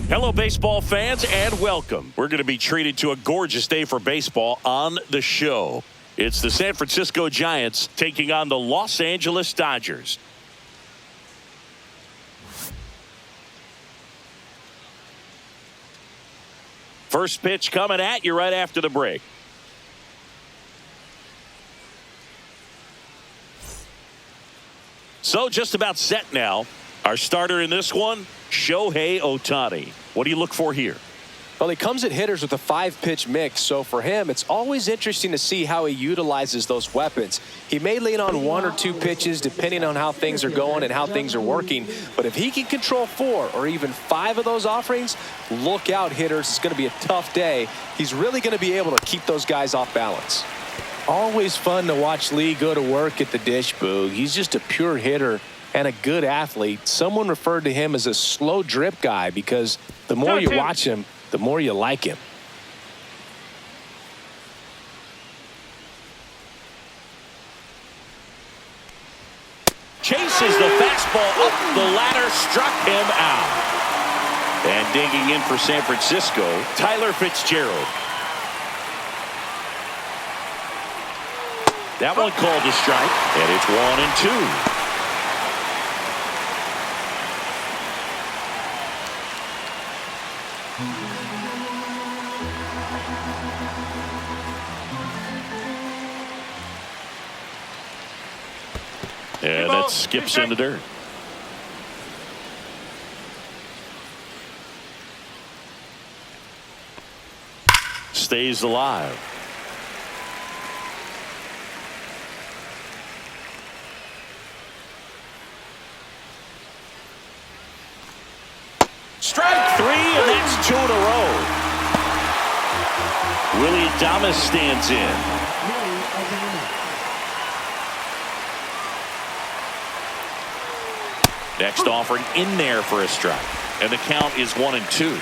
Hello, baseball fans, and welcome. We're going to be treated to a gorgeous day for baseball on the show. It's the San Francisco Giants taking on the Los Angeles Dodgers. First pitch coming at you right after the break. So just about set now. Our starter in this one, Shohei Ohtani. What do you look for here? Well, he comes at hitters with a 5-pitch mix, so for him, it's always interesting to see how he utilizes those weapons. He may lean on 1 or 2 pitches depending on how things are going and how things are working, but if he can control 4 or even 5 of those offerings, look out, hitters. It's going to be a tough day. He's really going to be able to keep those guys off balance. Always fun to watch Lee go to work at the dish, Boog. He's just a pure hitter and a good athlete. Someone referred to him as a slow drip guy because the more you watch him, the more you like him. Chases the fastball up the ladder, struck him out. And digging in for San Francisco, Tyler Fitzgerald. That one called a strike, and it's 1-2. And that skips in the dirt. Stays alive. Strike 3, and that's 2 in a row. Willie Adames stands in. Next offering in there for a strike. And the count is 1-2.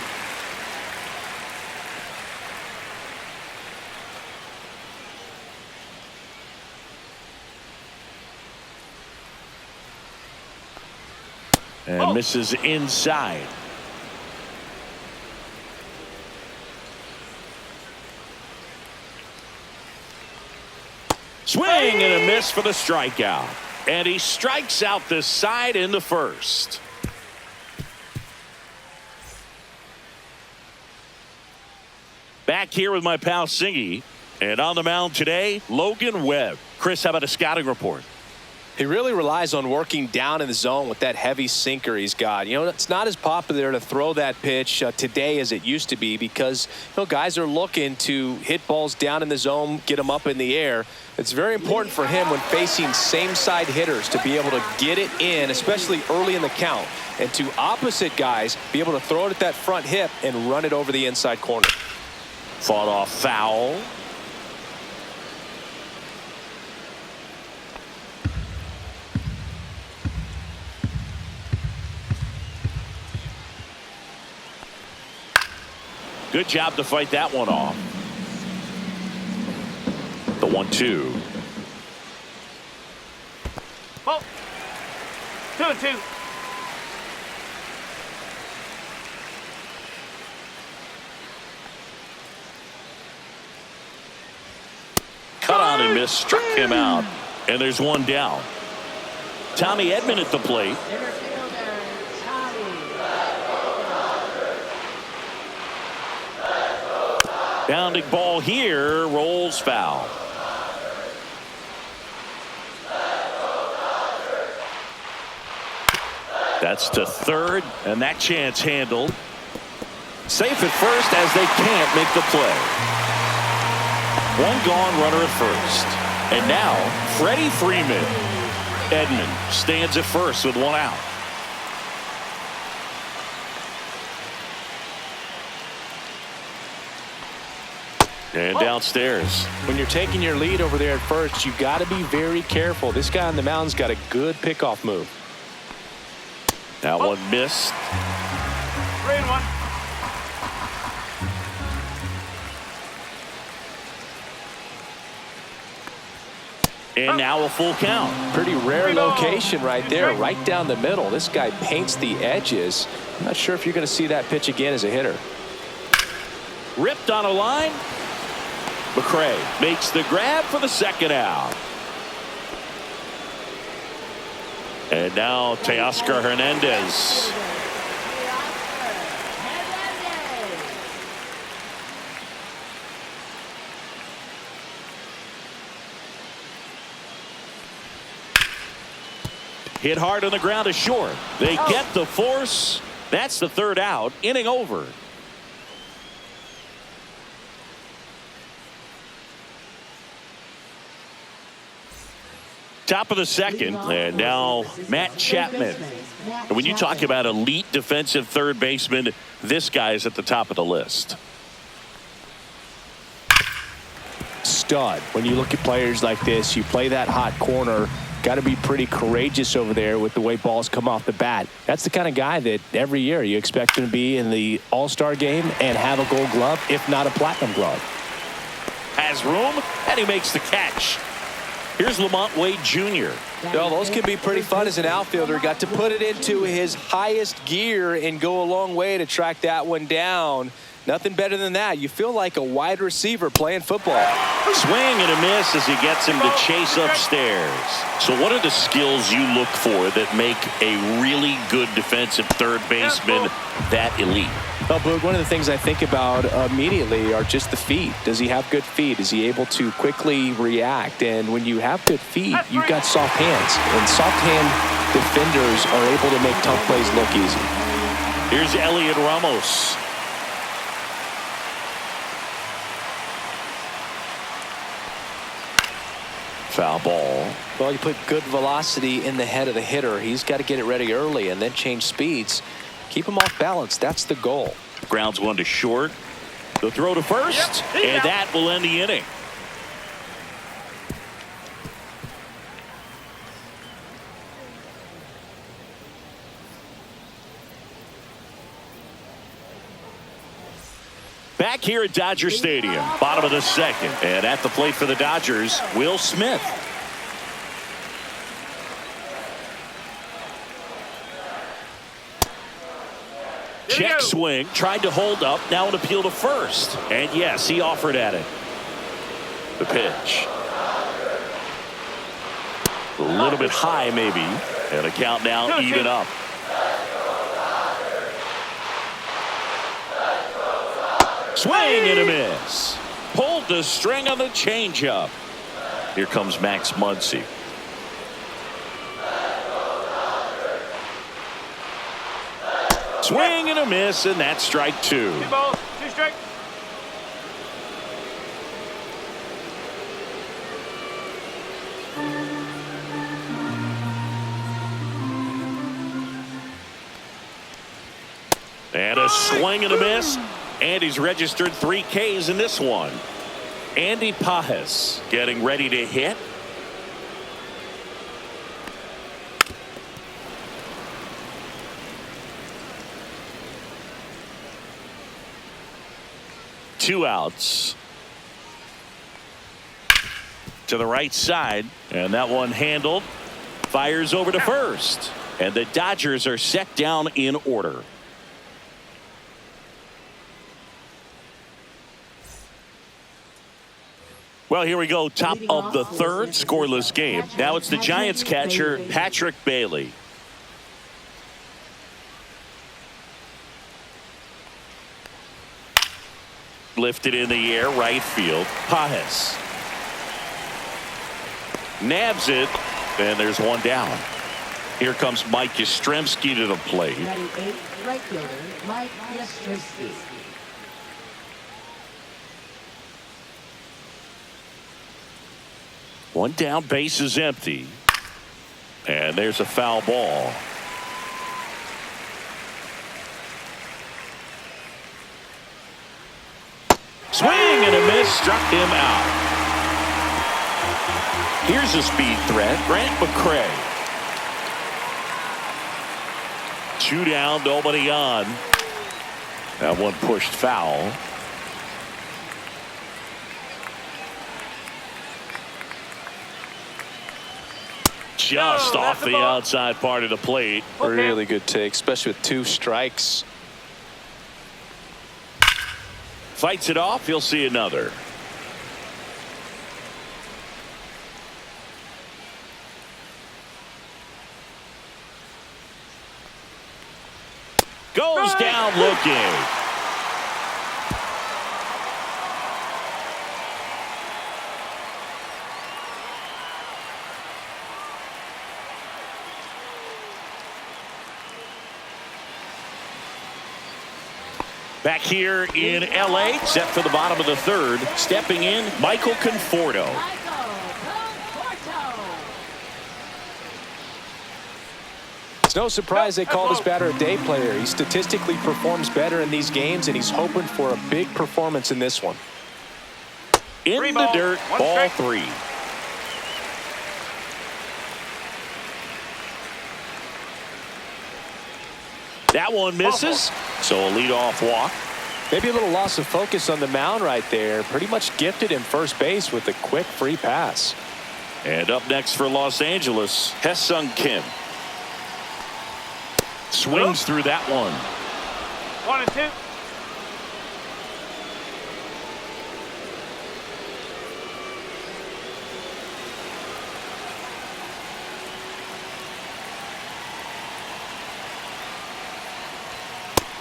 And misses inside. Swing and a miss for the strikeout. And he strikes out the side in the first. Back here with my pal Singy. And on the mound today, Logan Webb. Chris, how about a scouting report? He really relies on working down in the zone with that heavy sinker he's got. You know, it's not as popular to throw that pitch today as it used to be because, you know, guys are looking to hit balls down in the zone, get them up in the air. It's very important for him when facing same-side hitters to be able to get it in, especially early in the count, and to opposite guys be able to throw it at that front hip and run it over the inside corner. Fought off foul. Good job to fight that one off. The 1-2. Oh. 2-2. Cut on and miss, struck him out. And there's one down. Tommy Edman at the plate. Bounding ball here, rolls foul. That's to third, and that chance handled. Safe at first as they can't make the play. One gone, runner at first. And now, Freddie Freeman. Edman stands at first with one out. And downstairs. When you're taking your lead over there at first, you've got to be very careful. This guy on the mound's got a good pickoff move. That one missed. 3-1. And now a full count. Pretty rare location right there, right down the middle. This guy paints the edges. I'm not sure if you're going to see that pitch again as a hitter. Ripped on a line. McCray makes the grab for the second out. And now Teoscar Hernandez. Hit hard on the ground to short. They get the force. That's the third out. Inning over. Top of the second, and now Matt Chapman. And when you talk about elite defensive third baseman, this guy is at the top of the list. Stud. When you look at players like this, you play that hot corner. Got to be pretty courageous over there with the way balls come off the bat. That's the kind of guy that every year you expect him to be in the All-Star game and have a Gold Glove, if not a Platinum Glove. Has room, and he makes the catch. Here's Lamont Wade Jr. Well, those can be pretty fun as an outfielder. Got to put it into his highest gear and go a long way to track that one down. Nothing better than that. You feel like a wide receiver playing football. Swing and a miss as he gets him to chase upstairs. So what are the skills you look for that make a really good defensive third baseman that elite? Well, Boog, one of the things I think about immediately are just the feet. Does he have good feet? Is he able to quickly react? And when you have good feet, you've got soft hands. And soft hand defenders are able to make tough plays look easy. Here's Elliot Ramos. Foul ball. Well, you put good velocity in the head of the hitter. He's got to get it ready early and then change speeds. Keep him off balance. That's the goal. Grounds one to short. The throw to first, and that will end the inning. Back here at Dodger Stadium, bottom of the second, and at the plate for the Dodgers, Will Smith. Check swing, tried to hold up, now an appeal to first. And yes, he offered at it. The pitch. A little bit high maybe, and the count now even up. Swing and a miss. Pulled the string on the changeup. Here comes Max Muncy. Swing and a miss, and that's strike two. 2 balls, 2 strikes. And a swing and a miss. And he's registered 3 Ks in this one. Andy Pajes getting ready to hit. Two outs. To the right side. And that one handled. Fires over to first. And the Dodgers are set down in order. Well, here we go. Top of the third, scoreless game. Now it's the Giants catcher, Patrick Bailey. Lifted in the air, right field. Pajes nabs it, and there's one down. Here comes Mike Yastrzemski to the plate. Right fielder, Mike Yastrzemski. One down, base is empty. And there's a foul ball. Swing and a miss, struck him out. Here's a speed threat, Grant McCray. 2 down, nobody on. That one pushed foul. Just No, off that's a the ball. outside part of the plate. Okay. Really good take, especially with 2 strikes. Fights it off. He'll see another. Goes down looking. Back here in L.A., set for the bottom of the third. Stepping in, Michael Conforto. It's no surprise they call this batter a day player. He statistically performs better in these games, and he's hoping for a big performance in this one. In Three the ball, dirt, one ball strike. 3. That one misses, so a leadoff walk. Maybe a little loss of focus on the mound right there. Pretty much gifted him first base with a quick free pass. And up next for Los Angeles, Hesung Kim. Swings through that one. 1 and 2.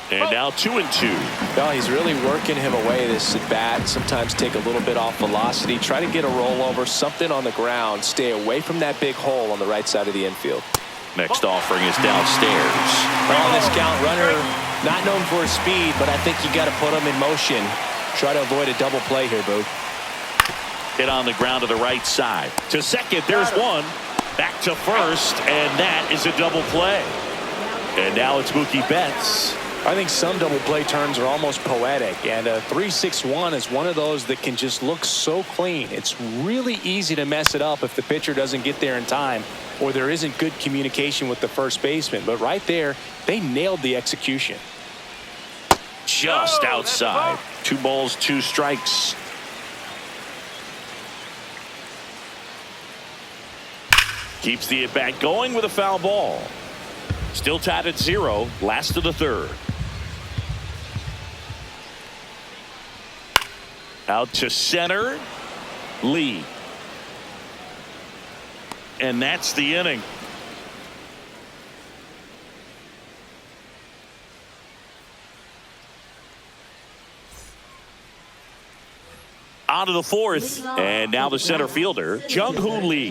And now 2 and 2. No, he's really working him away this at bat. Sometimes take a little bit off velocity. Try to get a rollover, something on the ground. Stay away from that big hole on the right side of the infield. Next offering is downstairs. On this count, runner not known for his speed, but I think you got to put him in motion. Try to avoid a double play here, Boo. Hit on the ground to the right side. To second, there's one. Back to first, and that is a double play. And now it's Mookie Betts. I think some double play turns are almost poetic, and a 3-6-1 is one of those that can just look so clean. It's really easy to mess it up if the pitcher doesn't get there in time or there isn't good communication with the first baseman. But right there, they nailed the execution. Just No, outside. that's a 2 balls, 2 strikes. Keeps the at-bat going with a foul ball. Still tied at 0, last of the third. Out to center, Lee. And that's the inning. On to the fourth, and now the center fielder, Jung-Hoo Lee.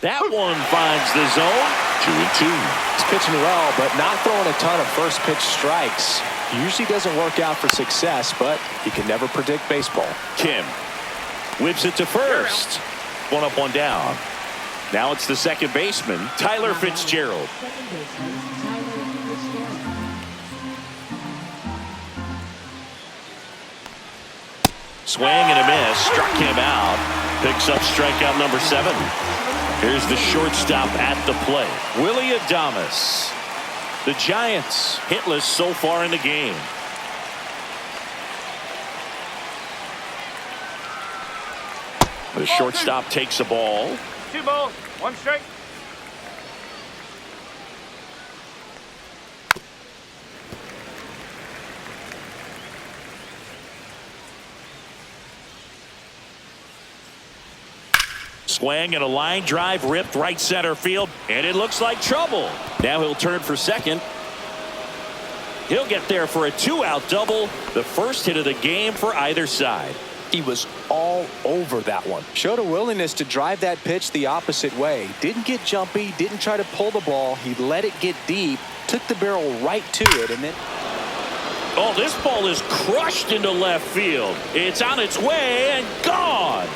That one finds the zone. 2 and 2. He's pitching well, but not throwing a ton of first pitch strikes. Usually doesn't work out for success, but you can never predict baseball. Kim whips it to first. 1 up, 1 down. Now it's the second baseman, Tyler Fitzgerald. Second baseman, Tyler Fitzgerald. Swing and a miss. Struck him out. Picks up strikeout number 7. Here's the shortstop at the plate, Willie Adames. The Giants hitless so far in the game. The shortstop takes a ball. 2 balls, 1 strike. Swing and a line drive ripped right center field, and it looks like trouble. Now he'll turn for second. He'll get there for a 2-out double, the first hit of the game for either side. He was all over that one. Showed a willingness to drive that pitch the opposite way. Didn't get jumpy, didn't try to pull the ball. He let it get deep, took the barrel right to it, and then... Oh, this ball is crushed into left field. It's on its way and gone.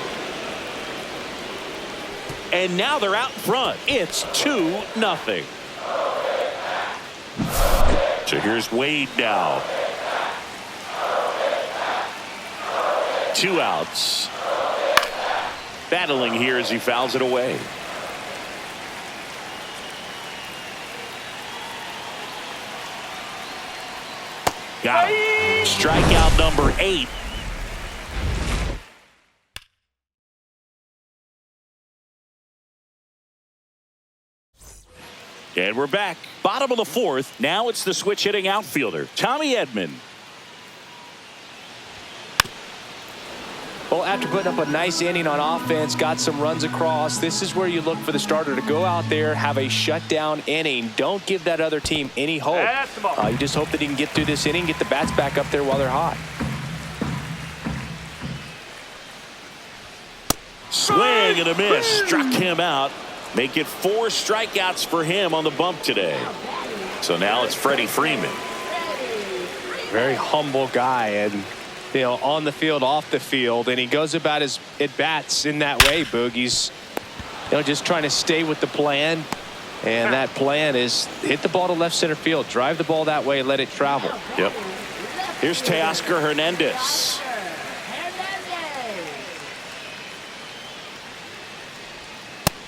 And now they're out in front. It's 2-0. So here's Wade now. 2 outs. Battling here as he fouls it away. Got him. Strikeout number 8. And we're back. Bottom of the fourth. Now it's the switch hitting outfielder, Tommy Edman. Well, after putting up a nice inning on offense, got some runs across, this is where you look for the starter to go out there, have a shutdown inning. Don't give that other team any hope. That's the ball. You just hope that he can get through this inning, get the bats back up there while they're hot. Swing and a miss. Struck him out. Make it 4 strikeouts for him on the bump today. So now it's Freddie Freeman. Very humble guy, and on the field, off the field, and he goes about his at-bats in that way, Boog. He's just trying to stay with the plan, and that plan is hit the ball to left center field, drive the ball that way, let it travel. Yep. Here's Teoscar Hernandez.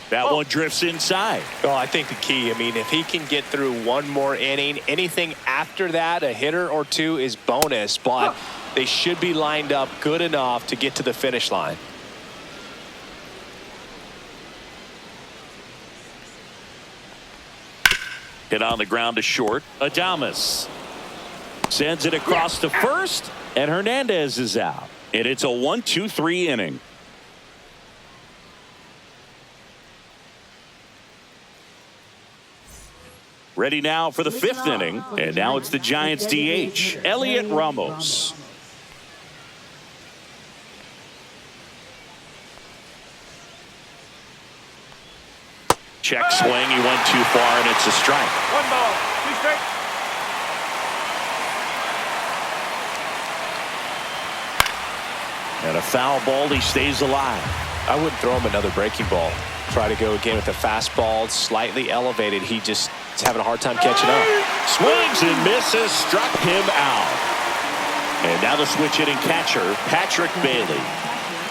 That one drifts inside. Well, I think the key, if he can get through one more inning, anything after that, a hitter or two is bonus, but they should be lined up good enough to get to the finish line. Hit on the ground to short. Adames sends it across to first, and Hernandez is out. And it's a 1-2-3 inning. Ready now for the 5th inning, and now it's the Giants DH, Elliot Ramos. Check swing, he went too far, and it's a strike. 1 ball, 2 strikes. And a foul ball, he stays alive. I wouldn't throw him another breaking ball. Try to go again with the fastball, slightly elevated. He just is having a hard time catching up. Swings and misses, struck him out. And now the switch hitting catcher, Patrick Bailey.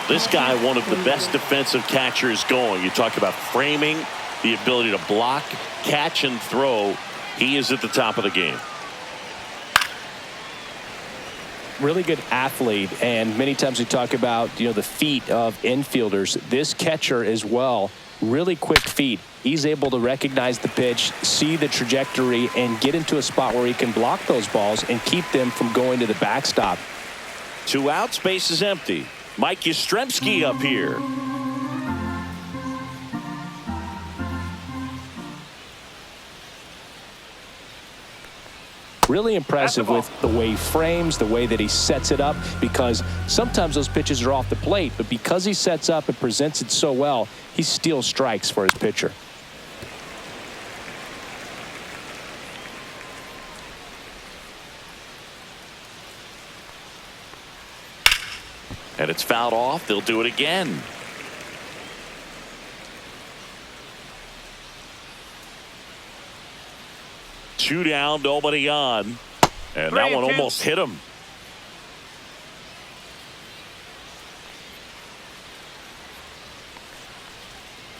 This guy, one of the best defensive catchers going. You talk about framing, the ability to block, catch, and throw. He is at the top of the game. Really good athlete, and many times we talk about the feet of infielders. This catcher as well, really quick feet. He's able to recognize the pitch, see the trajectory, and get into a spot where he can block those balls and keep them from going to the backstop. 2 outs, base is empty. Mike Yastrzemski up here. Really impressive with the way he frames, the way that he sets it up, because sometimes those pitches are off the plate, but because he sets up and presents it so well, he steals strikes for his pitcher. And it's fouled off. They'll do it again. Two down, nobody on. And that one 3-2. almost hit him.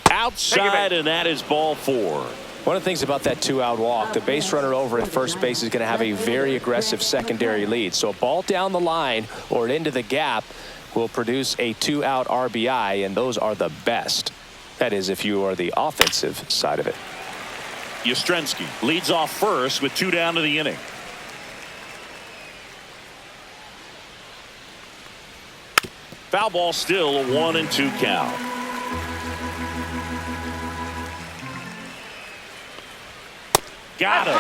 Outside, and that is ball 4. One of the things about that 2-out walk, the base runner over at first base is going to have a very aggressive secondary lead. So a ball down the line or into the gap will produce a 2-out RBI, and those are the best. That is, if you are the offensive side of it. Yastrzemski leads off first with 2 down to the inning. Foul ball, still a 1-2 count. Got him.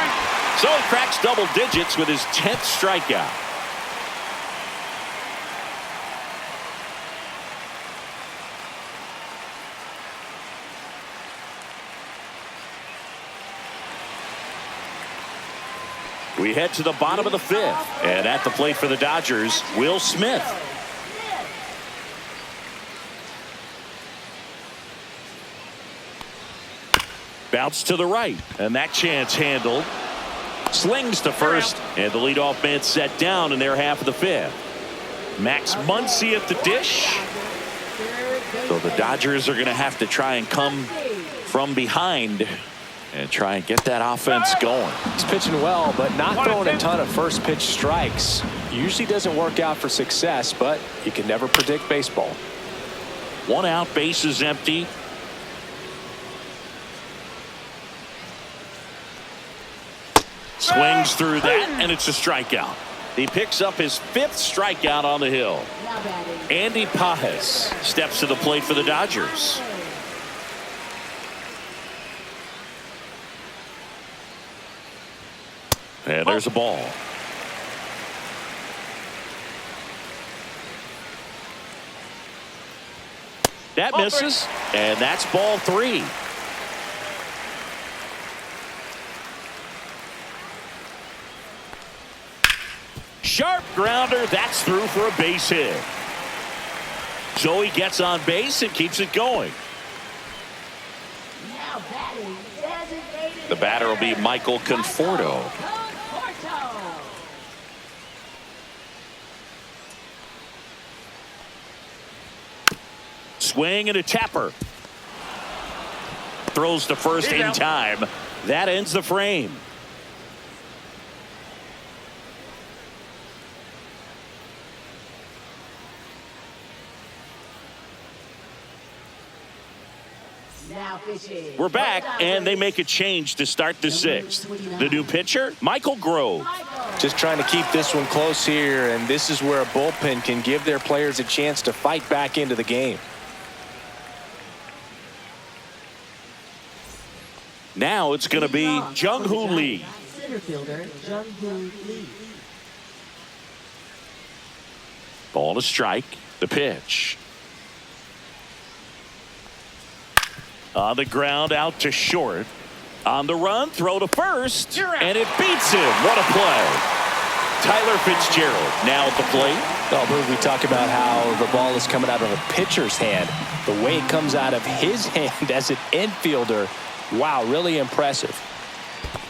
So he cracks double digits with his 10th strikeout. We head to the bottom of the 5th, and at the plate for the Dodgers, Will Smith. Bounce to the right, and that chance handled. Slings to first, and the leadoff man set down in their half of the 5th. Max Muncy at the dish. So the Dodgers are going to have to try and come from behind and try and get that offense going. He's pitching well, but not throwing a ton of first pitch strikes. Usually doesn't work out for success, but you can never predict baseball. 1 out, base is empty. Swings through that, and it's a strikeout. He picks up his 5th strikeout on the hill. Now batting. Andy Pajes steps to the plate for the Dodgers. And there's a ball. That misses, and that's ball 3. Sharp grounder. That's through for a base hit. So he gets on base and keeps it going. Now batting. Designated The batter will be Michael Conforto. Conforto. Swing and a tapper. Throws to first in time. That ends the frame. Now pitching. We're back, and they make a change to start the 6th. The new pitcher, Michael Grove. Just trying to keep this one close here, and this is where a bullpen can give their players a chance to fight back into the game. Now it's going to be Jung-Hoo Lee. Center fielder Jung-Hoo Lee. Ball to strike. The pitch. On the ground, out to short. On the run, throw to first. And it beats him. What a play. Tyler Fitzgerald now at the plate. Oh, Boog, we talk about how the ball is coming out of a pitcher's hand. The way it comes out of his hand as an infielder. Wow, really impressive.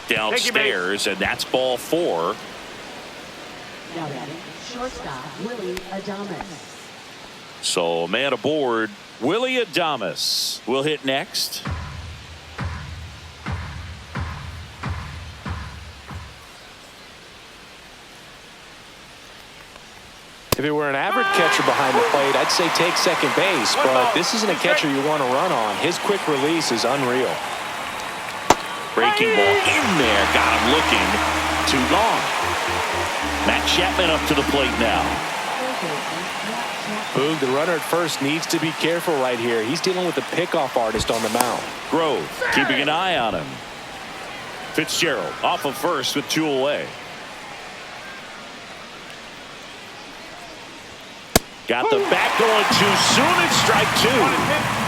Downstairs, and that's ball 4. Now batting. Shortstop Willie Adames. So man aboard, Willie Adames will hit next. If it were an average catcher behind the plate, I'd say take second base, but this isn't a catcher you want to run on. His quick release is unreal. Breaking ball in there, got him looking too long. Matt Chapman up to the plate now. Boog, the runner at first needs to be careful right here. He's dealing with a pickoff artist on the mound. Grove keeping an eye on him. Fitzgerald off of first with 2 away. Got the bat going too soon. It's strike 2.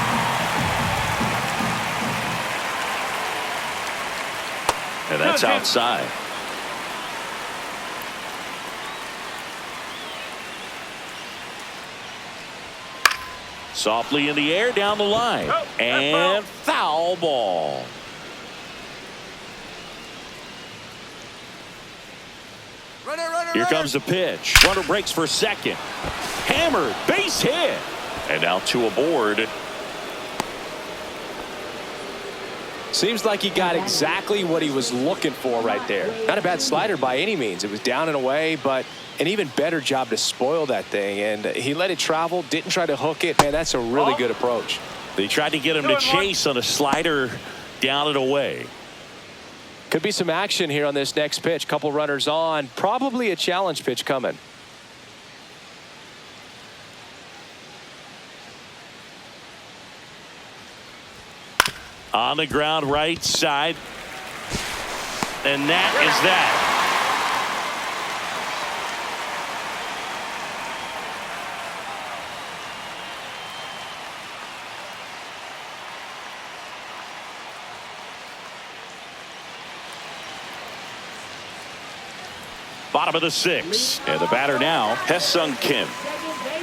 And that's outside. Softly in the air down the line. And foul ball. Here comes the pitch. Runner breaks for second. Hammered. Base hit. And now 2 aboard. Seems like he got exactly what he was looking for right there. Not a bad slider by any means. It was down and away, but an even better job to spoil that thing. And he let it travel, didn't try to hook it. Man, that's a really good approach. They tried to get him to chase on a slider down and away. Could be some action here on this next pitch. Couple runners on. Probably a challenge pitch coming. On the ground, right side. And that is that. Bottom of the 6th. And the batter now, Hae-Sung Kim.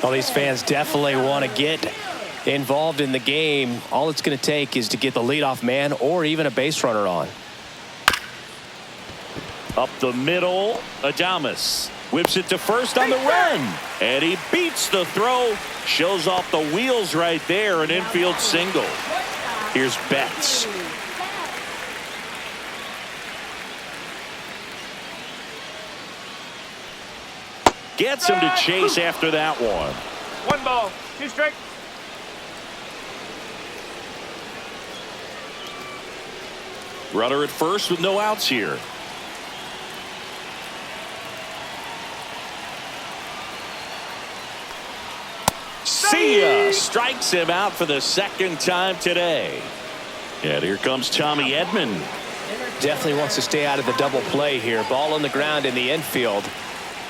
Well, these fans definitely want to get involved in the game. All it's going to take is to get the leadoff man or even a base runner on. Up the middle, Adames whips it to first on the run. And he beats the throw. Shows off the wheels right there. An infield single. Here's Betts. Gets him to chase after that one. 1 ball, 2 strikes. Runner at first with no outs here. See ya. Strikes him out for the second time today. And here comes Tommy Edman. Definitely wants to stay out of the double play here. Ball on the ground in the infield.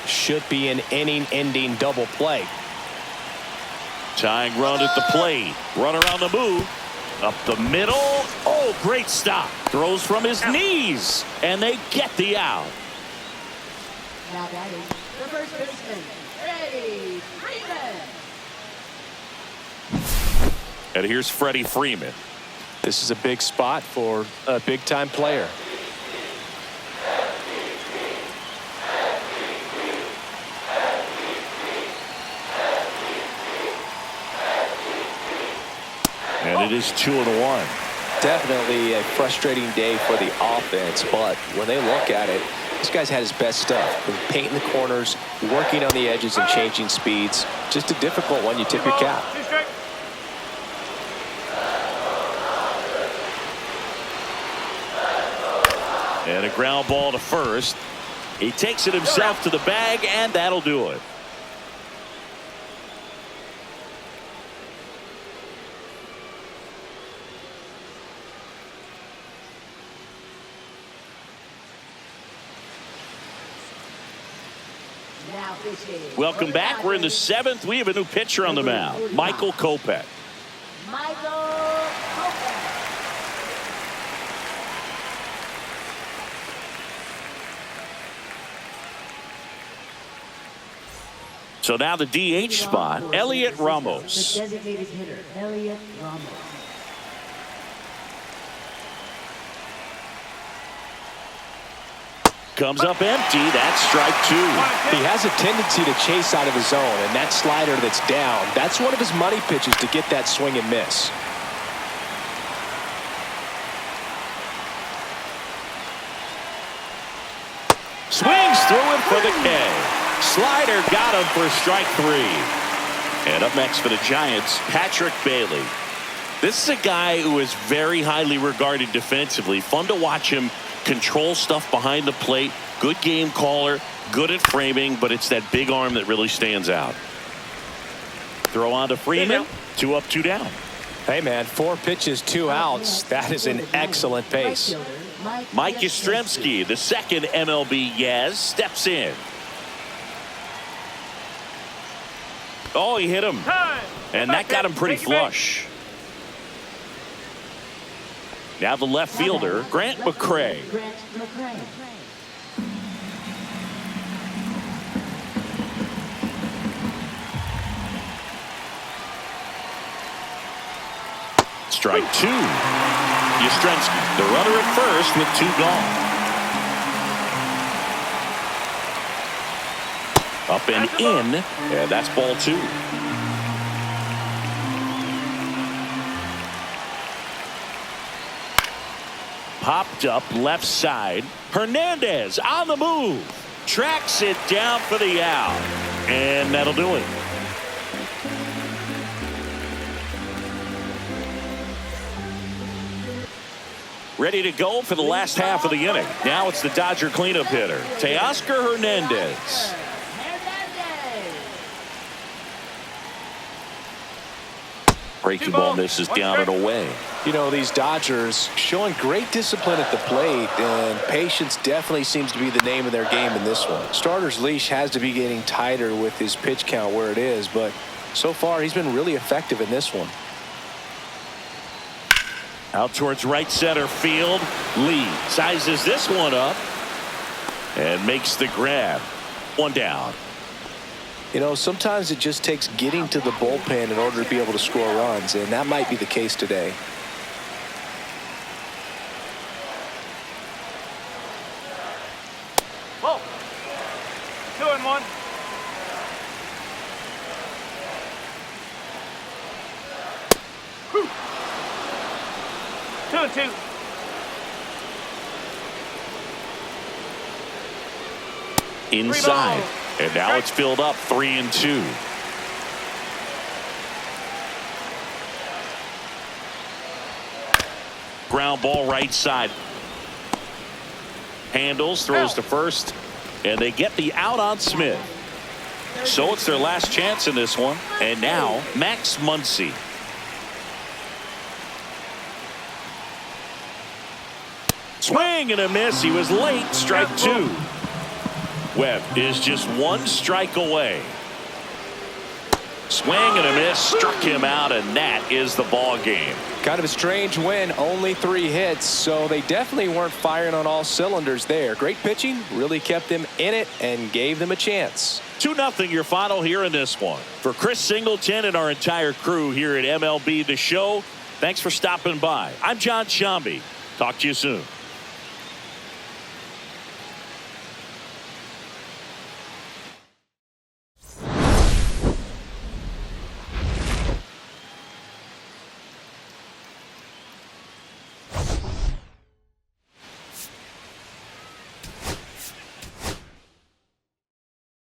Should be an inning-ending double play. Tying run at the plate. Runner on the move. Up the middle. Oh, great stop. Throws from his knees. And they get the out. Now batting, the first baseman, Freddie Freeman. And here's Freddie Freeman. This is a big spot for a big-time player. And it is 2-1. Definitely a frustrating day for the offense, but when they look at it, this guy's had his best stuff. Been painting the corners, working on the edges and changing speeds. Just a difficult one. You tip your cap. And a ground ball to first. He takes it himself to the bag, and that'll do it. Now pitching. Welcome back. We're in the 7th. We have a new pitcher on the mound, Michael Kopech. Michael Kopech. So now the DH spot, Elliot Ramos. The designated hitter, Elliot Ramos. Comes up empty. That's strike 2. He has a tendency to chase out of his zone, and that slider that's down, that's one of his money pitches to get that swing and miss. Swings through it for the K. Slider got him for strike 3. And up next for the Giants, Patrick Bailey. This is a guy who is very highly regarded defensively. Fun to watch him control stuff behind the plate. Good game caller, good at framing, but it's that big arm that really stands out. Throw on to Freeman. 2 up, 2 down. Hey, man, 4 pitches, 2 outs. That is an excellent pace. Mike Yastrzemski, the second MLB Yaz, steps in. Oh, he hit him. And that got him pretty flush. Now the left fielder, Grant McCray. Grant McCray. Strike 2. Yastrzemski, the runner at first with 2 gone. Up and in, and that's ball 2. Popped up left side. Hernandez on the move. Tracks it down for the out. And that'll do it. Ready to go for the last half of the inning. Now it's the Dodger cleanup hitter, Teoscar Hernandez. Breaking ball misses down and away. You know, these Dodgers showing great discipline at the plate, and patience definitely seems to be the name of their game in this one. Starter's leash has to be getting tighter with his pitch count where it is, but so far he's been really effective in this one. Out towards right center field. Lee sizes this one up and makes the grab. 1 down. You know, sometimes it just takes getting to the bullpen in order to be able to score runs, and that might be the case today. Whoa. 2-1. Whew. 2-2. Inside. And now it's filled up 3-2. Ground ball right side. Handles, throws to first, and they get the out on Smith. So it's their last chance in this one. And now Max Muncy. Swing and a miss. He was late. Strike two. Webb is just one strike away. Swing and a miss. Struck him out, and that is the ball game. Kind of a strange win. Only 3 hits, so they definitely weren't firing on all cylinders there. Great pitching. Really kept them in it and gave them a chance. 2-0 your final here in this one. For Chris Singleton and our entire crew here at MLB The Show, thanks for stopping by. I'm John Shambi. Talk to you soon.